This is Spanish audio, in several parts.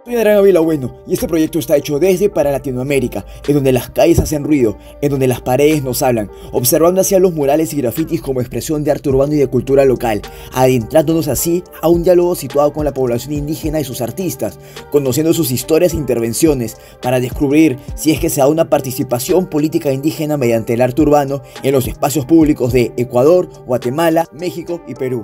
Soy Adrián Ávila Bueno y este proyecto está hecho desde para Latinoamérica, en donde las calles hacen ruido, en donde las paredes nos hablan, observando hacia los murales y grafitis como expresión de arte urbano y de cultura local, adentrándonos así a un diálogo situado con la población indígena y sus artistas, conociendo sus historias e intervenciones, para descubrir si es que se da una participación política indígena mediante el arte urbano en los espacios públicos de Ecuador, Guatemala, México y Perú.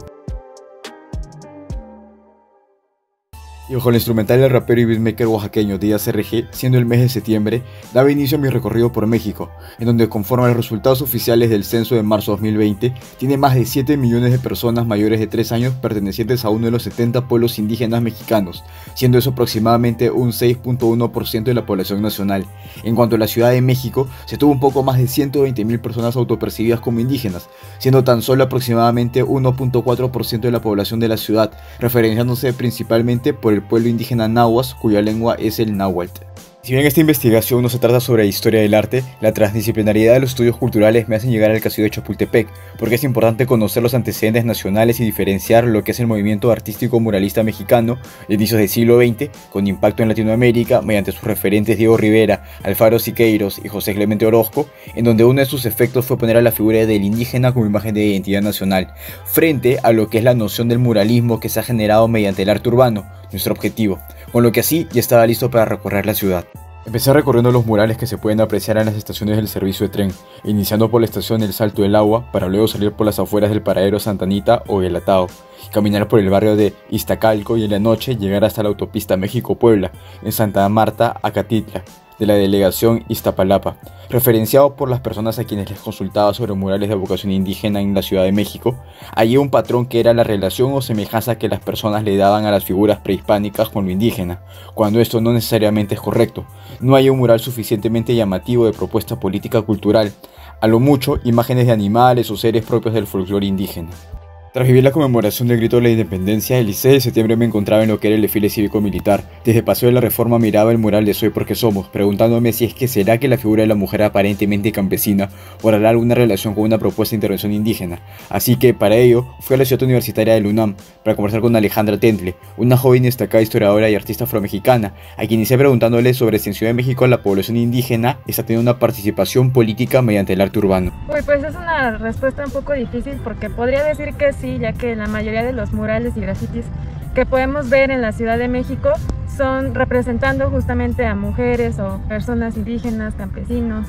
Y bajo el instrumental del rapero y beatmaker oaxaqueño Díaz RG, siendo el mes de septiembre, daba inicio a mi recorrido por México, en donde conforme a los resultados oficiales del censo de marzo 2020, tiene más de 7 millones de personas mayores de 3 años pertenecientes a uno de los 70 pueblos indígenas mexicanos, siendo eso aproximadamente un 6.1% de la población nacional. En cuanto a la Ciudad de México, se tuvo un poco más de 120.000 personas autopercibidas como indígenas, siendo tan solo aproximadamente 1.4% de la población de la ciudad, referenciándose principalmente por el pueblo indígena náhuatl, cuya lengua es el náhuatl. Si bien esta investigación no se trata sobre la historia del arte, la transdisciplinariedad de los estudios culturales me hacen llegar al Castillo de Chapultepec, porque es importante conocer los antecedentes nacionales y diferenciar lo que es el movimiento artístico muralista mexicano de inicios del siglo XX, con impacto en Latinoamérica mediante sus referentes Diego Rivera, Alfaro Siqueiros y José Clemente Orozco, en donde uno de sus efectos fue poner a la figura del indígena como imagen de identidad nacional, frente a lo que es la noción del muralismo que se ha generado mediante el arte urbano, nuestro objetivo, con lo que así ya estaba listo para recorrer la ciudad. Empecé recorriendo los murales que se pueden apreciar en las estaciones del servicio de tren, iniciando por la estación El Salto del Agua, para luego salir por las afueras del paradero Santa Anita o El Atao, caminar por el barrio de Iztacalco y en la noche llegar hasta la autopista México-Puebla, en Santa Marta, Acatitla, de la delegación Iztapalapa, referenciado por las personas a quienes les consultaba sobre murales de vocación indígena en la Ciudad de México. Allí un patrón que era la relación o semejanza que las personas le daban a las figuras prehispánicas con lo indígena, cuando esto no necesariamente es correcto. No hay un mural suficientemente llamativo de propuesta política cultural, a lo mucho imágenes de animales o seres propios del folclore indígena. Tras vivir la conmemoración del grito de la independencia, el 16 de septiembre me encontraba en lo que era el desfile cívico-militar. Desde Paseo de la Reforma miraba el mural de Soy porque somos, preguntándome si es que será que la figura de la mujer aparentemente campesina guardará alguna relación con una propuesta de intervención indígena. Así que, para ello, fui a la ciudad universitaria de la UNAM para conversar con Alejandra Tentle, una joven destacada historiadora y artista afromexicana, a quien inicié preguntándole sobre si en Ciudad de México la población indígena está teniendo una participación política mediante el arte urbano. Uy, pues es una respuesta un poco difícil porque podría decir que sí, ya que la mayoría de los murales y grafitis que podemos ver en la Ciudad de México son representando justamente a mujeres o personas indígenas, campesinos,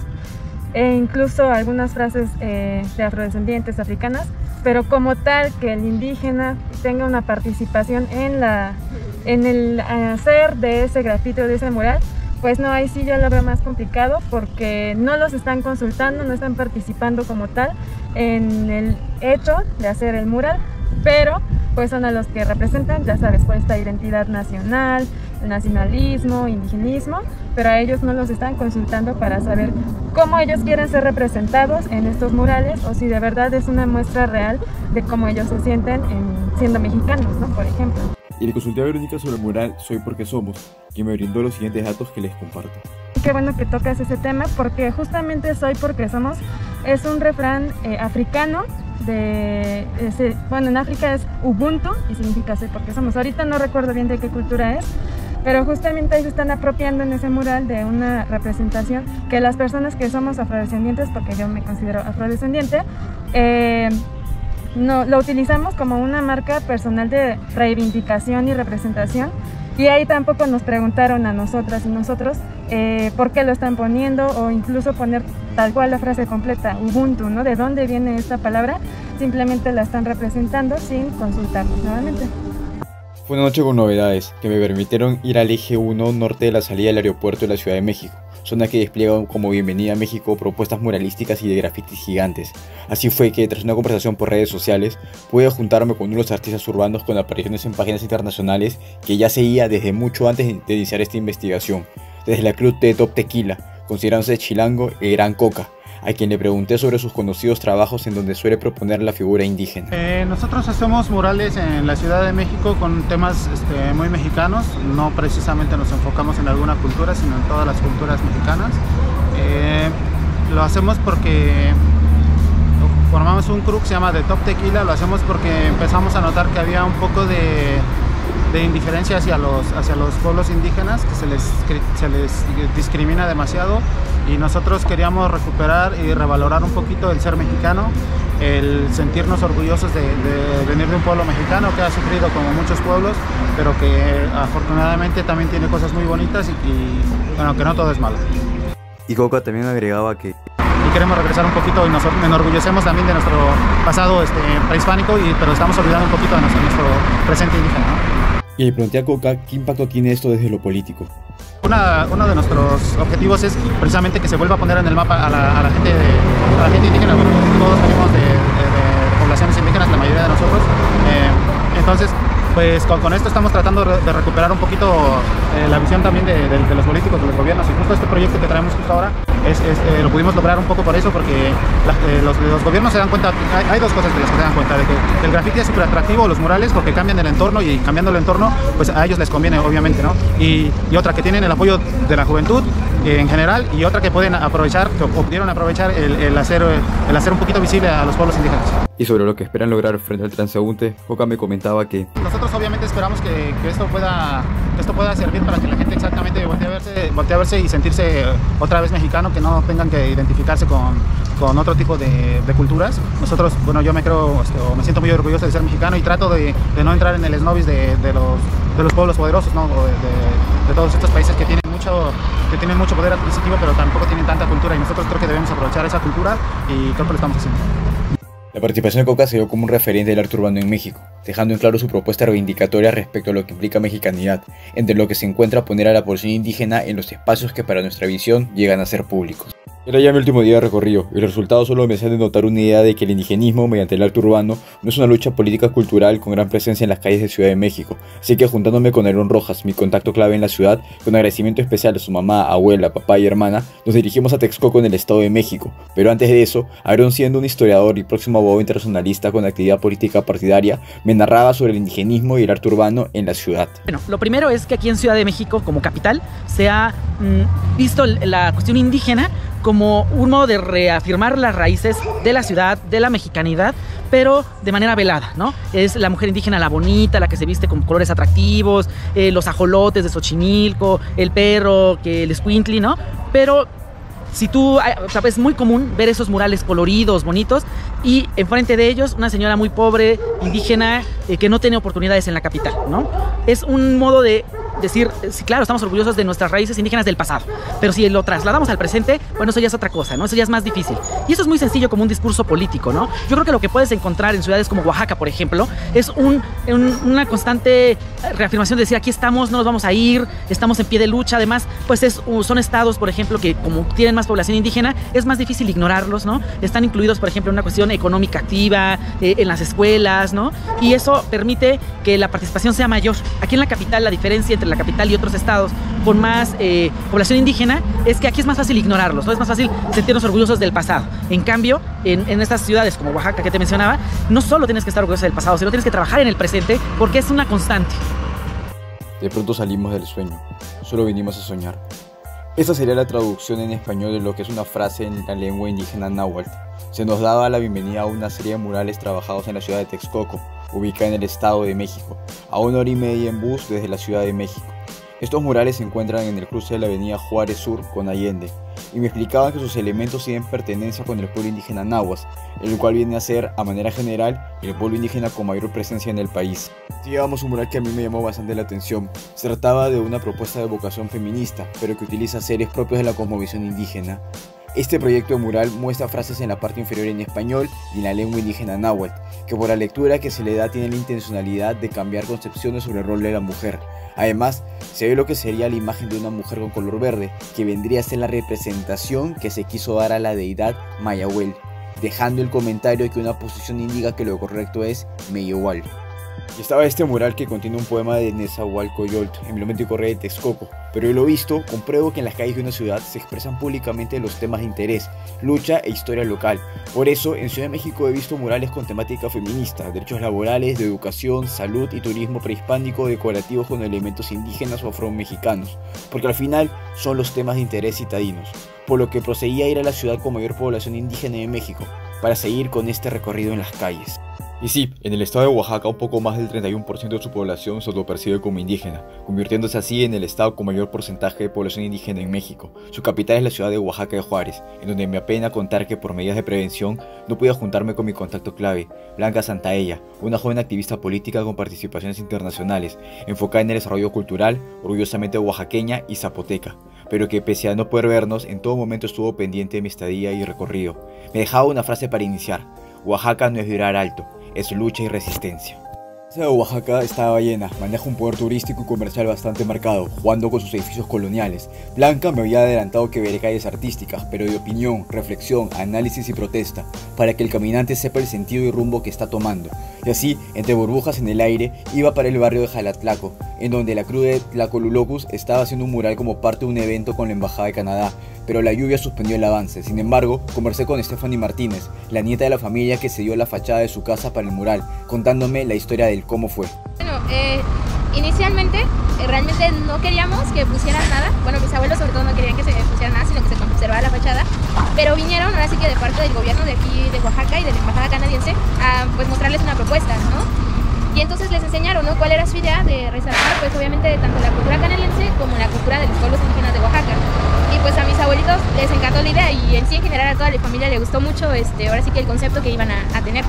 e incluso algunas frases de afrodescendientes africanas, pero como tal que el indígena tenga una participación en el hacer de ese grafiti o de ese mural, pues no, ahí sí yo lo veo más complicado porque no los están consultando, no están participando como tal en el hecho de hacer el mural, pero pues son a los que representan, ya sabes, por esta identidad nacional, el nacionalismo, indigenismo, pero a ellos no los están consultando para saber cómo ellos quieren ser representados en estos murales o si de verdad es una muestra real de cómo ellos se sienten siendo mexicanos, ¿no? Por ejemplo. Y le consulté a Verónica sobre el mural Soy porque somos, quien me brindó los siguientes datos que les comparto. Qué bueno que tocas ese tema porque justamente Soy porque somos es un refrán africano bueno, en África es Ubuntu y significa Soy porque somos. Ahorita no recuerdo bien de qué cultura es, pero justamente ahí se están apropiando en ese mural de una representación que las personas que somos afrodescendientes, porque yo me considero afrodescendiente, no, lo utilizamos como una marca personal de reivindicación y representación, y ahí tampoco nos preguntaron a nosotras y nosotros por qué lo están poniendo, o incluso poner tal cual la frase completa, Ubuntu, ¿no? ¿De dónde viene esta palabra? Simplemente la están representando sin consultarnos nuevamente. Fue una noche con novedades que me permitieron ir al eje 1 norte de la salida del aeropuerto de la Ciudad de México, zona que despliega como Bienvenida a México propuestas muralísticas y de grafitis gigantes. Así fue que, tras una conversación por redes sociales, pude juntarme con uno de los artistas urbanos con apariciones en páginas internacionales que ya seguía desde mucho antes de iniciar esta investigación, desde la Club de Top Tequila, considerándose chilango el Gran Coca, a quien le pregunté sobre sus conocidos trabajos en donde suele proponer la figura indígena. Nosotros hacemos murales en la Ciudad de México con temas muy mexicanos, no precisamente nos enfocamos en alguna cultura, sino en todas las culturas mexicanas. Lo hacemos porque formamos un crew que se llama The Top Tequila, lo hacemos porque empezamos a notar que había un poco de de indiferencia hacia los pueblos indígenas, que se les discrimina demasiado, y nosotros queríamos recuperar y revalorar un poquito el ser mexicano, el sentirnos orgullosos de venir de un pueblo mexicano que ha sufrido como muchos pueblos, pero que afortunadamente también tiene cosas muy bonitas y bueno, que no todo es malo. Y Coca también agregaba que queremos regresar un poquito y nos enorgullecemos también de nuestro pasado prehispánico, pero estamos olvidando un poquito de nuestro presente indígena, ¿no? Y le pregunté a Coca qué impacto tiene esto desde lo político. Uno de nuestros objetivos es precisamente que se vuelva a poner en el mapa a la gente indígena. Bueno, todos venimos de poblaciones indígenas, la mayoría de nosotros. Entonces, pues con esto estamos tratando de recuperar un poquito la visión también de los políticos, de los gobiernos, y justo este proyecto que traemos justo ahora lo pudimos lograr un poco por eso, porque los gobiernos se dan cuenta, hay dos cosas de las que se dan cuenta, de que el graffiti es súper atractivo, los murales, porque cambian el entorno, y cambiando el entorno, pues a ellos les conviene, obviamente, ¿no? Y otra, que tienen el apoyo de la juventud en general, y otra, que pueden aprovechar, que pudieron aprovechar el hacer un poquito visible a los pueblos indígenas. Y sobre lo que esperan lograr frente al transeúnte, Coca me comentaba que nosotros obviamente esperamos que esto pueda servir para que la gente exactamente voltee a verse y sentirse otra vez mexicano, que no tengan que identificarse con otro tipo de culturas. Nosotros, bueno, yo me me siento muy orgulloso de ser mexicano, y trato de no entrar en el snobis de los pueblos poderosos, ¿no? De todos estos países que tienen mucho poder adquisitivo, pero tampoco tienen tanta cultura, y nosotros creo que debemos aprovechar esa cultura, y creo que lo estamos haciendo. la participación de Coca se dio como un referente del arte urbano en México, dejando en claro su propuesta reivindicatoria respecto a lo que implica mexicanidad, entre lo que se encuentra poner a la población indígena en los espacios que para nuestra visión llegan a ser públicos. Era ya mi último día de recorrido, y el resultado solo me hace denotar una idea de que el indigenismo mediante el arte urbano no es una lucha política cultural con gran presencia en las calles de Ciudad de México, así que juntándome con Aarón Rojas, mi contacto clave en la ciudad, con agradecimiento especial a su mamá, abuela, papá y hermana, nos dirigimos a Texcoco en el Estado de México, pero antes de eso, Aarón, siendo un historiador y próximo abogado internacionalista con actividad política partidaria, me narraba sobre el indigenismo y el arte urbano en la ciudad. Bueno, lo primero es que aquí en Ciudad de México, como capital, se ha visto la cuestión indígena como un modo de reafirmar las raíces de la ciudad, de la mexicanidad, pero de manera velada, ¿no? Es la mujer indígena la bonita, la que se viste con colores atractivos, los ajolotes de Xochimilco, el perro, el escuintli, ¿no? Pero si tú, o sea, es muy común ver esos murales coloridos, bonitos, y enfrente de ellos una señora muy pobre, indígena, que no tiene oportunidades en la capital, ¿no? Es un modo de decir, sí, claro, estamos orgullosos de nuestras raíces indígenas del pasado, pero si lo trasladamos al presente, bueno, eso ya es otra cosa, ¿no? Eso ya es más difícil. Y eso es muy sencillo como un discurso político, ¿no? Yo creo que lo que puedes encontrar en ciudades como Oaxaca, por ejemplo, es una constante reafirmación de decir, aquí estamos, no nos vamos a ir, estamos en pie de lucha. Además, pues son estados, por ejemplo, que como tienen más población indígena, es más difícil ignorarlos, ¿no? Están incluidos, por ejemplo, en una cuestión económica activa, en las escuelas, ¿no? Y eso permite que la participación sea mayor. Aquí en la capital, la diferencia entre la capital y otros estados con más población indígena es que aquí es más fácil ignorarlos, ¿no? Es más fácil sentirnos orgullosos del pasado. En cambio, en estas ciudades como Oaxaca que te mencionaba, no solo tienes que estar orgulloso del pasado, sino tienes que trabajar en el presente, porque es una constante. De pronto salimos del sueño, solo vinimos a soñar. Esta sería la traducción en español de lo que es una frase en la lengua indígena náhuatl. Se nos daba la bienvenida a una serie de murales trabajados en la ciudad de Texcoco, ubicada en el Estado de México, a 1 hora y media en bus desde la Ciudad de México. Estos murales se encuentran en el cruce de la avenida Juárez Sur con Allende, y me explicaban que sus elementos tienen pertenencia con el pueblo indígena náhuatl, el cual viene a ser, a manera general, el pueblo indígena con mayor presencia en el país. Llevamos un mural que a mí me llamó bastante la atención. Se trataba de una propuesta de vocación feminista, pero que utiliza seres propios de la cosmovisión indígena. Este proyecto de mural muestra frases en la parte inferior en español y en la lengua indígena náhuatl, que por la lectura que se le da tiene la intencionalidad de cambiar concepciones sobre el rol de la mujer. Además, se ve lo que sería la imagen de una mujer con color verde, que vendría a ser la representación que se quiso dar a la deidad Mayahuel, dejando el comentario de que una posición indica que lo correcto es Meyohual. Y estaba este mural que contiene un poema de Nezahualcóyotl, emblemático rey de Texcoco, pero yo lo visto, compruebo que en las calles de una ciudad se expresan públicamente los temas de interés, lucha e historia local. Por eso, en Ciudad de México he visto murales con temática feminista, derechos laborales, de educación, salud y turismo prehispánico decorativos con elementos indígenas o afromexicanos, porque al final son los temas de interés citadinos, por lo que proseguí a ir a la ciudad con mayor población indígena de México, para seguir con este recorrido en las calles. Y sí, en el estado de Oaxaca un poco más del 31% de su población se autopercibe como indígena, convirtiéndose así en el estado con mayor porcentaje de población indígena en México. Su capital es la ciudad de Oaxaca de Juárez, en donde me apena contar que por medidas de prevención no pude juntarme con mi contacto clave, Blanca Santaella, una joven activista política con participaciones internacionales, enfocada en el desarrollo cultural, orgullosamente oaxaqueña y zapoteca, pero que pese a no poder vernos, en todo momento estuvo pendiente de mi estadía y recorrido. Me dejaba una frase para iniciar: Oaxaca no es vibrar alto, es lucha y resistencia. La ciudad de Oaxaca estaba llena, maneja un poder turístico y comercial bastante marcado, jugando con sus edificios coloniales. Blanca me había adelantado que veré calles artísticas, pero de opinión, reflexión, análisis y protesta, para que el caminante sepa el sentido y rumbo que está tomando. Y así, entre burbujas en el aire, iba para el barrio de Jalatlaco, en donde la crew de Tlacolulocos estaba haciendo un mural como parte de un evento con la Embajada de Canadá, pero la lluvia suspendió el avance. Sin embargo, conversé con Stephanie Martínez, la nieta de la familia que se dio la fachada de su casa para el mural, contándome la historia del cómo fue. Bueno, inicialmente realmente no queríamos que pusieran nada. Bueno, mis abuelos sobre todo no querían que se pusiera nada, sino que se conservara la fachada. Pero vinieron, ahora sí que de parte del gobierno de aquí de Oaxaca y de la embajada canadiense, a pues mostrarles una propuesta, ¿no? Y entonces les enseñaron, ¿no?, cuál era su idea de resaltar, pues obviamente tanto la cultura canadiense como la cultura de los pueblos indígenas de Oaxaca. Y pues a mis abuelitos les encantó la idea y en sí en general a toda la familia le gustó mucho ahora sí que el concepto que iban a tener.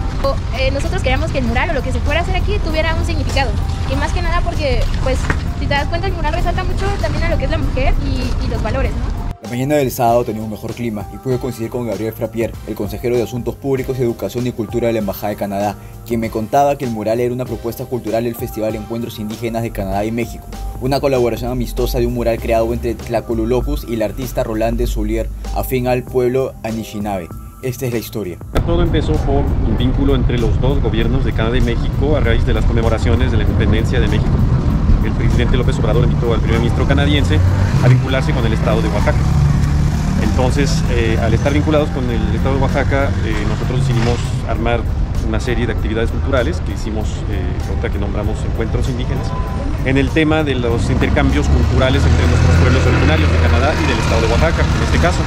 Nosotros queríamos que el mural o lo que se fuera a hacer aquí tuviera un significado. Y más que nada porque, pues, si te das cuenta, el mural resalta mucho también a lo que es la mujer y los valores, ¿no? La mañana del sábado tenía un mejor clima y pude coincidir con Gabriel Frappier, el consejero de Asuntos Públicos, Educación y Cultura de la Embajada de Canadá, quien me contaba que el mural era una propuesta cultural del Festival Encuentros Indígenas de Canadá y México, una colaboración amistosa de un mural creado entre Tlacolulocos y el artista Roland de Soulier, afín al pueblo Anishinaabe. Esta es la historia. Todo empezó por un vínculo entre los dos gobiernos de Canadá y México a raíz de las conmemoraciones de la independencia de México. El presidente López Obrador invitó al primer ministro canadiense a vincularse con el estado de Oaxaca. Entonces, al estar vinculados con el estado de Oaxaca, nosotros decidimos armar una serie de actividades culturales que hicimos, otra que nombramos Encuentros Indígenas, en el tema de los intercambios culturales entre nuestros pueblos originarios de Canadá y del estado de Oaxaca, en este caso.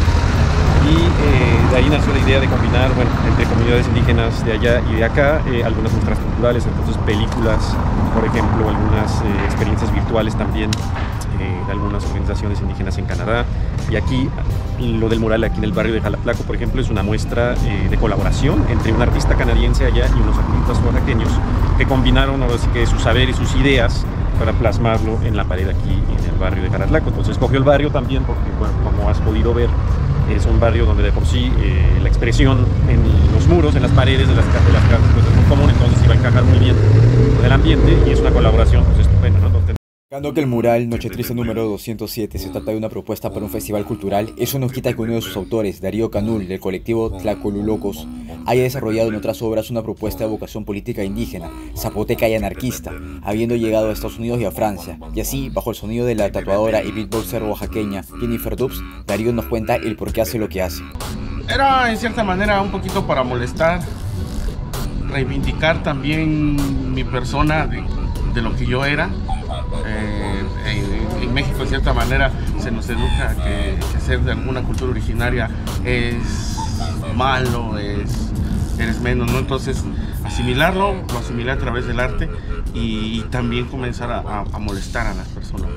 Y de ahí nació la idea de combinar, bueno, entre comunidades indígenas de allá y de acá, algunas muestras culturales, entonces películas, por ejemplo, algunas experiencias virtuales también de algunas organizaciones indígenas en Canadá. Y aquí, lo del mural aquí en el barrio de Jalatlaco, por ejemplo, es una muestra de colaboración entre un artista canadiense allá y unos artistas oaxaqueños que combinaron ahora sí que su saber y sus ideas para plasmarlo en la pared aquí en el barrio de Jalatlaco. Entonces escogió el barrio también porque, bueno, como has podido ver, es un barrio donde de por sí la expresión en los muros, en las paredes de las casas pues es muy común, entonces iba a encajar muy bien con el ambiente y es una colaboración pues estupenda, ¿no? Dando que el mural Noche Triste número 207 se trata de una propuesta para un festival cultural, eso no quita que uno de sus autores, Darío Canul, del colectivo Tlacolulocos, haya desarrollado en otras obras una propuesta de vocación política indígena, zapoteca y anarquista, habiendo llegado a Estados Unidos y a Francia. Y así, bajo el sonido de la tatuadora y beatboxer oaxaqueña Jennifer Dubs, Darío nos cuenta el por qué hace lo que hace. Era en cierta manera un poquito para molestar, reivindicar también mi persona de lo que yo era. En México, de cierta manera, se nos educa que ser de alguna cultura originaria es malo, eres menos, ¿no? Entonces, asimilarlo, lo asimilé a través del arte y también comenzar a molestar a las personas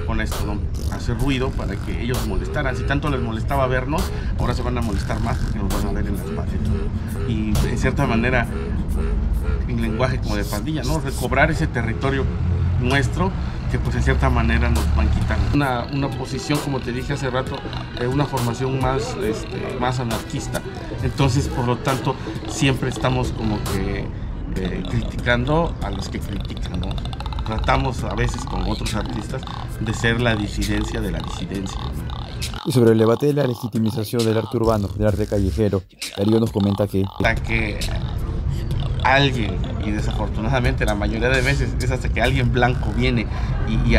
con esto, ¿no? Hacer ruido para que ellos molestaran. Si tanto les molestaba vernos, ahora se van a molestar más porque nos van a ver en las paredes, ¿no? Y de cierta manera, en lenguaje como de pandilla, ¿no? Recobrar ese territorio nuestro que pues en cierta manera nos van quitando. Una posición, como te dije hace rato, una formación más anarquista. Entonces, por lo tanto, siempre estamos como que criticando a los que critican, ¿no? Tratamos a veces con otros artistas de ser la disidencia de la disidencia, ¿no? Y sobre el debate de la legitimización del arte urbano, del arte callejero, Darío nos comenta que alguien, y desafortunadamente la mayoría de veces es hasta que alguien blanco viene y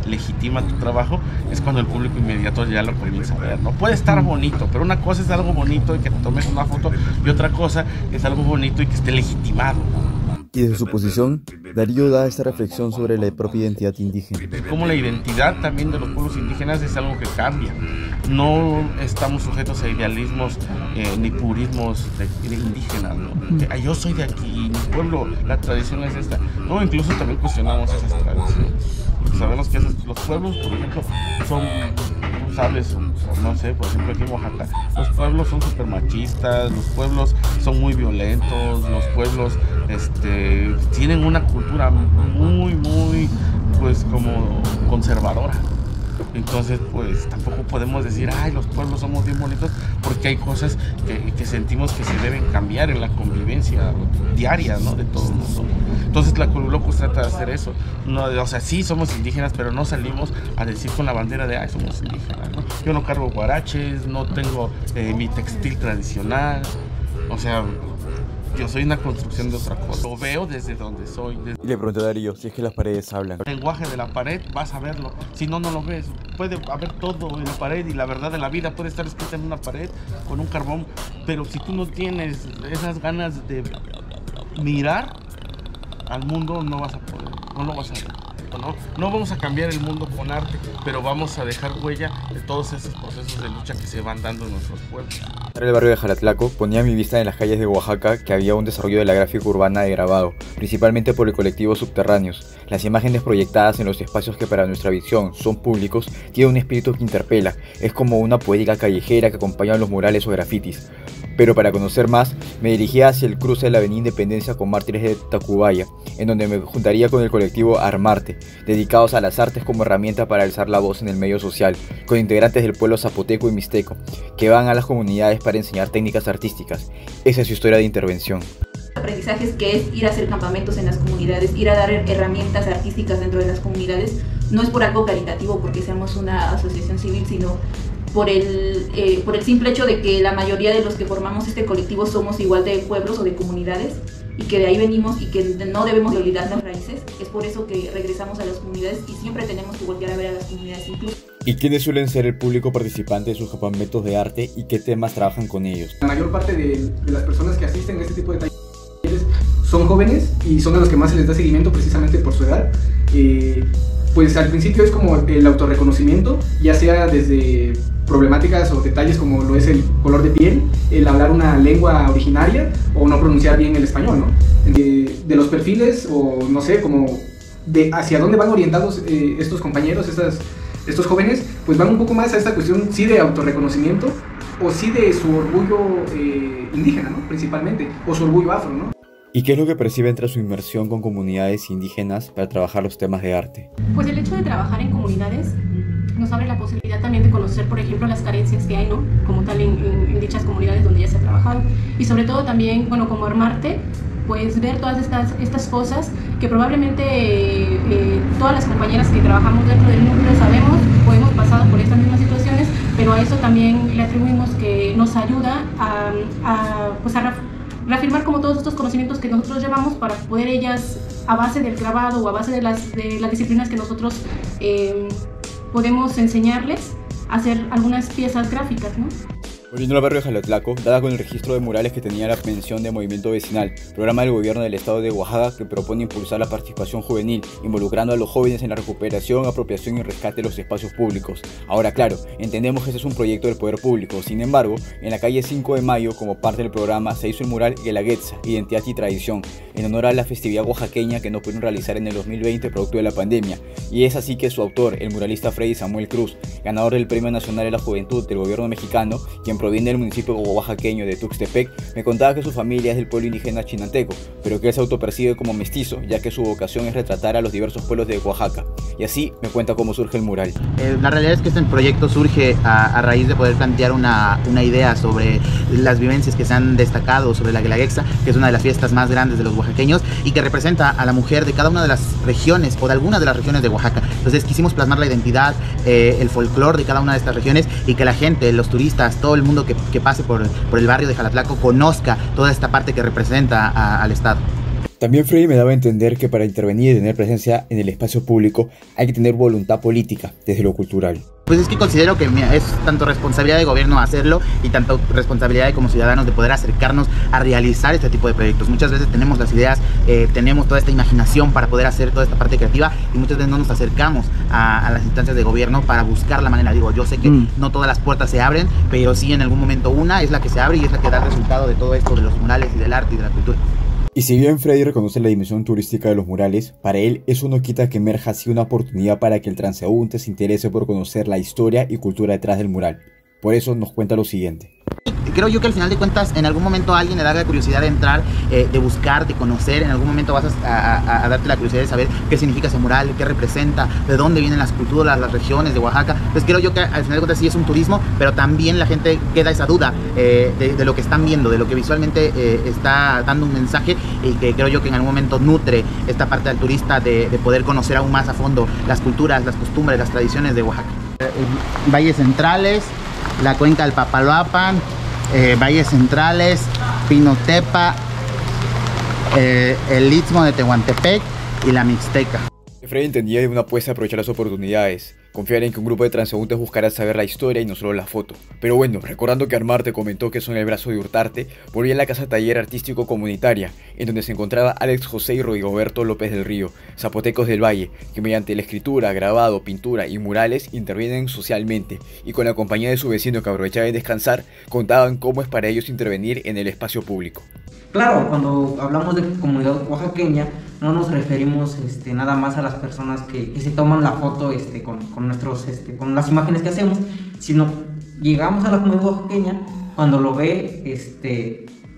legitima tu trabajo, es cuando el público inmediato ya lo comienza a ver, ¿no? Puede estar bonito, pero una cosa es algo bonito y que te tomes una foto, y otra cosa es algo bonito y que esté legitimado, ¿no? Y desde su posición, Darío da esta reflexión sobre la propia identidad indígena. Como la identidad también de los pueblos indígenas es algo que cambia. No estamos sujetos a idealismos ni purismos de indígenas, ¿no? Que, yo soy de aquí, mi pueblo, la tradición es esta. No, incluso también cuestionamos esas tradiciones. Porque sabemos que los pueblos, por ejemplo, son, tú sabes, no sé, por ejemplo aquí en Oaxaca, los pueblos son súper machistas, los pueblos son muy violentos, los pueblos tienen una cultura muy, pues como conservadora. Entonces, pues tampoco podemos decir, ay, los pueblos somos bien bonitos, porque hay cosas que sentimos que se deben cambiar en la convivencia diaria, ¿no?, de todo el mundo. Entonces, la Colulocos trata de hacer eso. No, o sea, sí somos indígenas, pero no salimos a decir con la bandera de, ay, somos indígenas, ¿no? Yo no cargo guaraches, no tengo mi textil tradicional, o sea, yo soy una construcción de otra cosa. Lo veo desde donde soy. Y le pregunté a Darío si es que las paredes hablan. El lenguaje de la pared, vas a verlo. Si no, no lo ves. Puede haber todo en la pared y la verdad de la vida puede estar escrita en una pared con un carbón. Pero si tú no tienes esas ganas de mirar al mundo, no vas a poder. No lo vas a ver. No vamos a cambiar el mundo con arte, pero vamos a dejar huella de todos esos procesos de lucha que se van dando en nuestros pueblos. En el barrio de Jalatlaco ponía mi vista en las calles de Oaxaca que había un desarrollo de la gráfica urbana de grabado, principalmente por el colectivo Subterráneos. Las imágenes proyectadas en los espacios que para nuestra visión son públicos tienen un espíritu que interpela, es como una poética callejera que acompaña los murales o grafitis. Pero para conocer más, me dirigía hacia el cruce de la avenida Independencia con Mártires de Tacubaya, en donde me juntaría con el colectivo Armarte, dedicados a las artes como herramienta para alzar la voz en el medio social, con integrantes del pueblo zapoteco y mixteco, que van a las comunidades para enseñar técnicas artísticas. Esa es su historia de intervención. Aprendizajes que es ir a hacer campamentos en las comunidades, ir a dar herramientas artísticas dentro de las comunidades, no es por algo caritativo porque seamos una asociación civil, sino por el simple hecho de que la mayoría de los que formamos este colectivo somos igual de pueblos o de comunidades y que de ahí venimos y que no debemos de olvidar las raíces. Es por eso que regresamos a las comunidades y siempre tenemos que volver a ver a las comunidades incluso. ¿Y quiénes suelen ser el público participante de sus campamentos de arte y qué temas trabajan con ellos? La mayor parte de las personas que asisten a este tipo de talleres son jóvenes y son a los que más se les da seguimiento precisamente por su edad. Pues al principio es como el autorreconocimiento, ya sea desde problemáticas o detalles como lo es el color de piel, el hablar una lengua originaria o no pronunciar bien el español, ¿no? De los perfiles o no sé, como de hacia dónde van orientados estos compañeros, estos jóvenes, pues van un poco más a esta cuestión sí de autorreconocimiento o sí de su orgullo indígena, ¿no?, principalmente, o su orgullo afro, ¿no? ¿Y qué es lo que perciben tras su inmersión con comunidades indígenas para trabajar los temas de arte? Pues el hecho de trabajar en comunidades nos abre la posibilidad también de conocer, por ejemplo, las carencias que hay, ¿no?, como tal en dichas comunidades donde ya se ha trabajado. Y sobre todo también, bueno, como Armarte, pues ver todas estas cosas que probablemente todas las compañeras que trabajamos dentro del núcleo sabemos o hemos pasado por estas mismas situaciones, pero a eso también le atribuimos que nos ayuda a reafirmar como todos estos conocimientos que nosotros llevamos para poder ellas, a base del grabado o a base de las disciplinas que nosotros podemos enseñarles, a hacer algunas piezas gráficas, ¿no? Volviendo al barrio de Jalatlaco, dada con el registro de murales que tenía la mención de Movimiento Vecinal, programa del gobierno del estado de Oaxaca que propone impulsar la participación juvenil, involucrando a los jóvenes en la recuperación, apropiación y rescate de los espacios públicos. Ahora claro, entendemos que este es un proyecto del poder público, sin embargo, en la calle 5 de Mayo, como parte del programa, se hizo el mural Guelaguetza, Identidad y Tradición, en honor a la festividad oaxaqueña que no pudieron realizar en el 2020 producto de la pandemia, y es así que su autor, el muralista Freddy Samuel Cruz, ganador del Premio Nacional de la Juventud del gobierno mexicano, quien proviene del municipio oaxaqueño de Tuxtepec, me contaba que su familia es del pueblo indígena chinanteco, pero que él se autopercibe como mestizo, ya que su vocación es retratar a los diversos pueblos de Oaxaca. Y así me cuenta cómo surge el mural. La realidad es que este proyecto surge a raíz de poder plantear una idea sobre las vivencias que se han destacado sobre la Guelaguetza, que es una de las fiestas más grandes de los oaxaqueños y que representa a la mujer de cada una de las regiones o de algunas de las regiones de Oaxaca. Entonces quisimos plasmar la identidad, el folclore de cada una de estas regiones y que la gente, los turistas, todo el mundo que pase por el barrio de Jalatlaco conozca toda esta parte que representa al estado. También Freddy me daba a entender que para intervenir y tener presencia en el espacio público hay que tener voluntad política desde lo cultural. Pues es que considero que es tanto responsabilidad de gobierno hacerlo y tanto responsabilidad de como ciudadanos de poder acercarnos a realizar este tipo de proyectos. Muchas veces tenemos las ideas, tenemos toda esta imaginación para poder hacer toda esta parte creativa y muchas veces no nos acercamos a las instancias de gobierno para buscar la manera. Digo, yo sé que no todas las puertas se abren, pero sí en algún momento una es la que se abre y es la que da el resultado de todo esto de los murales y del arte y de la cultura. Y si bien Freddy reconoce la dimensión turística de los murales, para él eso no quita que emerja así una oportunidad para que el transeúnte se interese por conocer la historia y cultura detrás del mural. Por eso nos cuenta lo siguiente. Creo yo que al final de cuentas en algún momento a alguien le da la curiosidad de entrar, de buscar, de conocer. En algún momento vas a darte la curiosidad de saber qué significa ese mural, qué representa, de dónde vienen las culturas, las regiones de Oaxaca. Pues creo yo que al final de cuentas sí es un turismo, pero también la gente queda esa duda de lo que están viendo, de lo que visualmente está dando un mensaje, y que creo yo que en algún momento nutre esta parte del turista de poder conocer aún más a fondo las culturas, las costumbres, las tradiciones de Oaxaca. Valles Centrales, la cuenca del Papaloapan, Valles Centrales, Pinotepa, el Istmo de Tehuantepec y la Mixteca. Freddy entendía de una apuesta aprovechar las oportunidades, confiar en que un grupo de transeúntes buscará saber la historia y no solo la foto. Pero bueno, recordando que Armarte comentó que son el brazo de Hurtarte, volví a la casa taller artístico comunitaria, en donde se encontraba Alex José y Rigoberto López del Río, zapotecos del Valle, que mediante la escritura, grabado, pintura y murales intervienen socialmente, y con la compañía de su vecino que aprovechaba de descansar, contaban cómo es para ellos intervenir en el espacio público. Claro, cuando hablamos de comunidad oaxaqueña, no nos referimos nada más a las personas que se toman la foto con las imágenes que hacemos, sino llegamos a la comunidad oaxaqueña cuando lo ve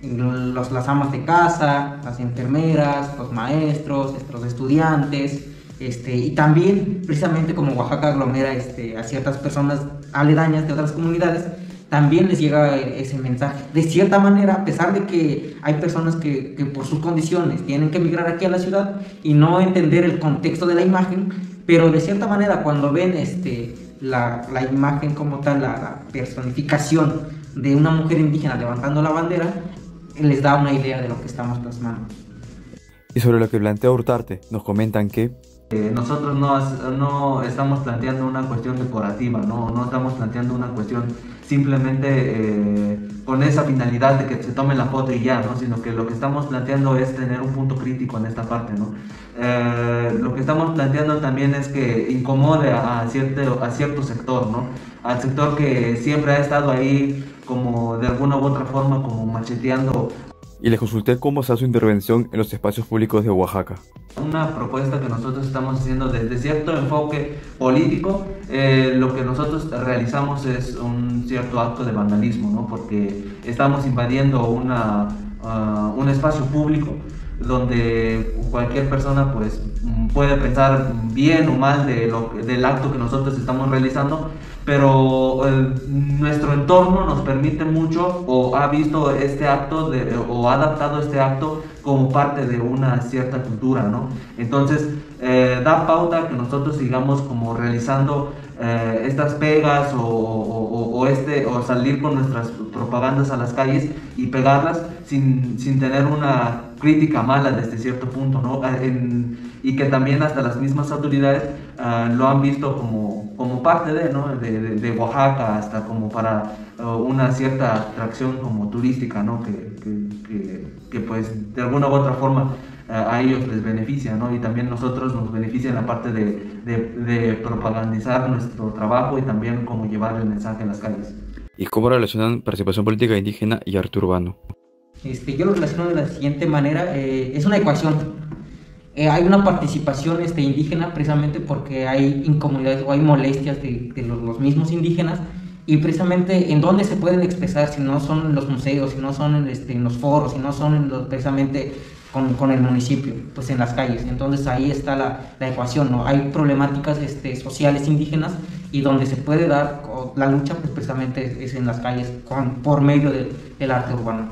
las amas de casa, las enfermeras, los maestros, los estudiantes, y también precisamente como Oaxaca aglomera a ciertas personas aledañas de otras comunidades, también les llega ese mensaje. De cierta manera, a pesar de que hay personas que por sus condiciones tienen que emigrar aquí a la ciudad y no entender el contexto de la imagen, pero de cierta manera cuando ven la imagen como tal, la personificación de una mujer indígena levantando la bandera, les da una idea de lo que estamos plasmando. Y sobre lo que plantea Hurtarte, nos comentan que nosotros no estamos planteando una cuestión decorativa, no estamos planteando una cuestión simplemente con esa finalidad de que se tome la foto y ya, ¿no? Sino que lo que estamos planteando es tener un punto crítico en esta parte, ¿no? Lo que estamos planteando también es que incomode a cierto sector, ¿no? Al sector que siempre ha estado ahí como de alguna u otra forma como macheteando. Y les consulté cómo se hace su intervención en los espacios públicos de Oaxaca. Una propuesta que nosotros estamos haciendo desde cierto enfoque político, lo que nosotros realizamos es un cierto acto de vandalismo, ¿no? Porque estamos invadiendo un espacio público donde cualquier persona pues puede pensar bien o mal del acto que nosotros estamos realizando, pero nuestro entorno nos permite mucho o ha visto este acto o ha adaptado este acto como parte de una cierta cultura, ¿no? Entonces da pauta que nosotros sigamos como realizando estas pegas o salir con nuestras propagandas a las calles y pegarlas sin tener una crítica mala desde cierto punto, ¿no? Y que también hasta las mismas autoridades lo han visto como parte de Oaxaca, hasta como para una cierta atracción como turística, ¿no? Que pues de alguna u otra forma a ellos les beneficia, ¿no? Y también nosotros nos beneficia en la parte de propagandizar nuestro trabajo y también como llevar el mensaje a las calles. ¿Y cómo relacionan participación política indígena y arte urbano? Yo lo relaciono de la siguiente manera, es una ecuación. Hay una participación indígena precisamente porque hay incomodidades o hay molestias de los mismos indígenas, y precisamente en dónde se pueden expresar, si no son en los museos, si no son en los foros, si no son precisamente con el municipio, pues en las calles. Entonces ahí está la ecuación, ¿no? Hay problemáticas sociales indígenas, y donde se puede dar la lucha pues precisamente es en las calles por medio del arte urbano.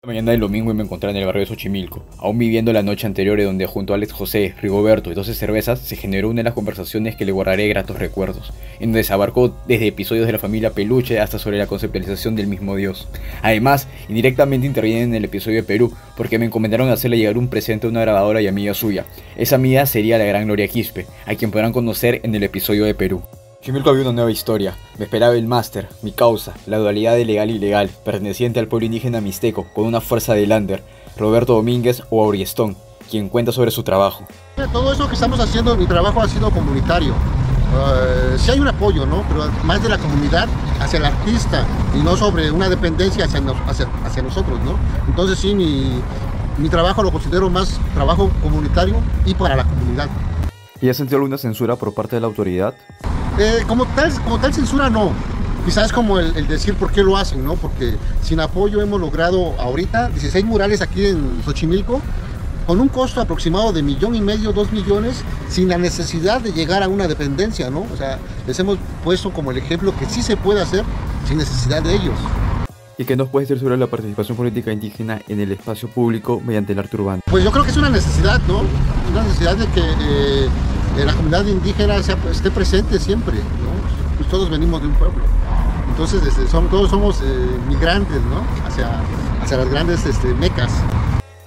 Mañana del domingo me encontré en el barrio de Xochimilco, aún viviendo la noche anterior, donde junto a Alex José, Rigoberto y 12 cervezas se generó una de las conversaciones que le guardaré gratos recuerdos, en donde se abarcó desde episodios de la familia Peluche hasta sobre la conceptualización del mismo Dios. Además, indirectamente intervienen en el episodio de Perú, porque me encomendaron hacerle llegar un presente a una grabadora y amiga suya. Esa amiga sería la gran Gloria Quispe, a quien podrán conocer en el episodio de Perú. Xochimilco había una nueva historia. Me esperaba el máster, mi causa, la dualidad de legal e ilegal, perteneciente al pueblo indígena mixteco, con una fuerza de Lander, Roberto Domínguez o Auriestón, quien cuenta sobre su trabajo. Todo eso que estamos haciendo, mi trabajo ha sido comunitario. Sí hay un apoyo, ¿no? Pero más de la comunidad hacia el artista y no sobre una dependencia hacia nosotros, ¿no? Entonces sí, mi trabajo lo considero más trabajo comunitario y para la comunidad. ¿Y has sentido alguna censura por parte de la autoridad? Como tal censura no. Quizás como el decir por qué lo hacen, ¿no? Porque sin apoyo hemos logrado ahorita 16 murales aquí en Xochimilco, con un costo aproximado de $1,5 millones, 2 millones, sin la necesidad de llegar a una dependencia, ¿no? O sea, les hemos puesto como el ejemplo que sí se puede hacer sin necesidad de ellos. ¿Y qué nos puedes decir sobre la participación política indígena en el espacio público mediante el arte urbano? Pues yo creo que es una necesidad, ¿no? Una necesidad de que la comunidad indígena esté presente siempre, ¿no? Pues todos venimos de un pueblo. Entonces todos somos migrantes, ¿no? Hacia las grandes mecas.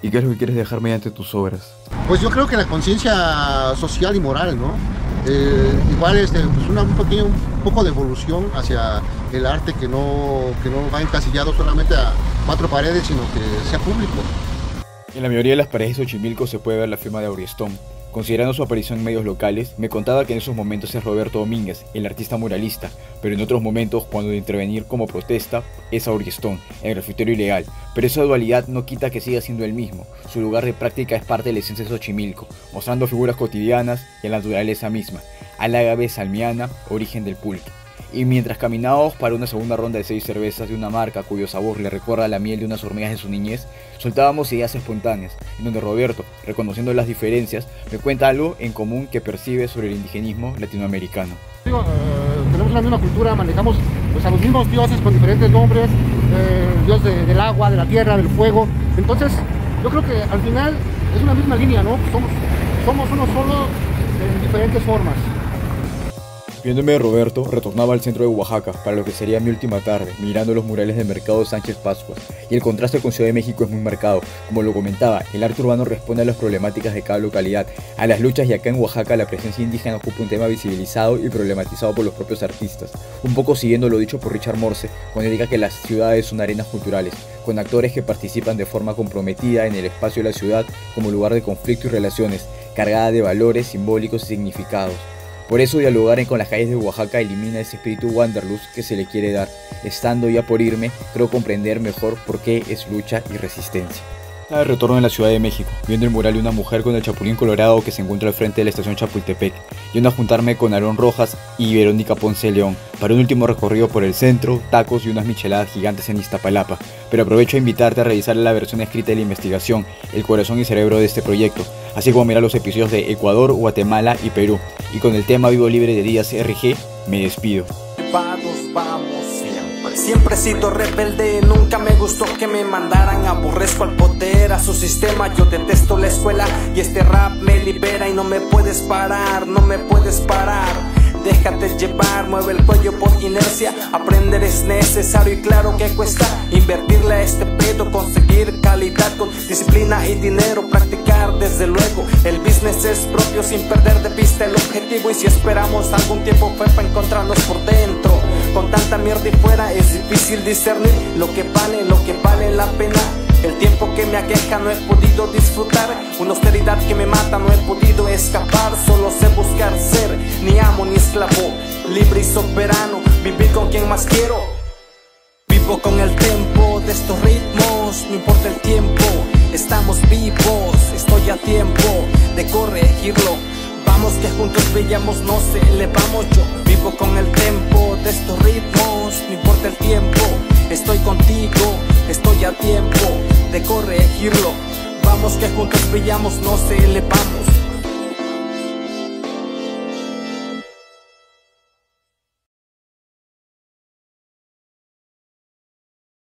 ¿Y qué es lo que quieres dejar mediante tus obras? Pues yo creo que la conciencia social y moral, ¿no? Igual pues un poco de evolución hacia el arte que no va encasillado solamente a 4 paredes, sino que sea público. En la mayoría de las paredes de Xochimilco se puede ver la firma de Auriestón. Considerando su aparición en medios locales, me contaba que en esos momentos es Roberto Domínguez, el artista muralista, pero en otros momentos, cuando de intervenir como protesta, es Auriestón, el grafitero ilegal. Pero esa dualidad no quita que siga siendo el mismo. Su lugar de práctica es parte de la esencia de Xochimilco, mostrando figuras cotidianas y la naturaleza misma, al ágave salmiana, origen del pulque. Y mientras caminábamos para una segunda ronda de 6 cervezas de una marca cuyo sabor le recuerda a la miel de unas hormigas de su niñez, soltábamos ideas espontáneas, en donde Roberto, reconociendo las diferencias, me cuenta algo en común que percibe sobre el indigenismo latinoamericano. Tenemos la misma cultura, manejamos pues, a los mismos dioses con diferentes nombres, el dios del agua, de la tierra, del fuego. Entonces, yo creo que al final es una misma línea, ¿no? Somos uno solo en diferentes formas. Viéndome de Roberto, retornaba al centro de Oaxaca para lo que sería mi última tarde, mirando los murales del mercado Sánchez Pascuas, y el contraste con Ciudad de México es muy marcado. Como lo comentaba, el arte urbano responde a las problemáticas de cada localidad, a las luchas, y acá en Oaxaca la presencia indígena ocupa un tema visibilizado y problematizado por los propios artistas, un poco siguiendo lo dicho por Richard Morse, cuando diga que las ciudades son arenas culturales, con actores que participan de forma comprometida en el espacio de la ciudad como lugar de conflicto y relaciones, cargada de valores simbólicos y significados. Por eso dialogar con las calles de Oaxaca elimina ese espíritu wanderlust que se le quiere dar. Estando ya por irme, creo comprender mejor por qué es lucha y resistencia. De retorno en la Ciudad de México, viendo el mural de una mujer con el chapulín colorado que se encuentra al frente de la estación Chapultepec, yendo a juntarme con Aarón Rojas y Verónica Ponce León para un último recorrido por el centro, tacos y unas micheladas gigantes en Iztapalapa. Pero aprovecho a invitarte a revisar la versión escrita de la investigación, el corazón y cerebro de este proyecto, así como mirar los episodios de Ecuador, Guatemala y Perú. Y con el tema Vivo Libre de Díaz RG, me despido. Siempre he sido rebelde, nunca me gustó que me mandaran. Aborrezco al poder, a su sistema. Yo detesto la escuela y este rap me libera. Y no me puedes parar, no me puedes parar. Déjate llevar, mueve el cuello por inercia. Aprender es necesario y claro que cuesta. Invertirle a este pedo, conseguir calidad con disciplina y dinero. Practicar desde luego, el business es propio sin perder de vista el objetivo. Y si esperamos algún tiempo fue para encontrarnos por dentro. Con tanta mierda y fuera es difícil discernir lo que vale la pena. El tiempo que me aqueja no he podido disfrutar. Una austeridad que me mata no he podido escapar. Solo sé buscar ser, ni amo ni esclavo, libre y soberano, vivir con quien más quiero. Vivo con el tempo de estos ritmos, no importa el tiempo, estamos vivos. Estoy a tiempo de corregirlo. Vamos que juntos brillamos, nos elevamos. Yo vivo con el tempo de estos ritmos, no importa el tiempo, estoy contigo, estoy a tiempo de corregirlo. Vamos que juntos brillamos, nos elevamos.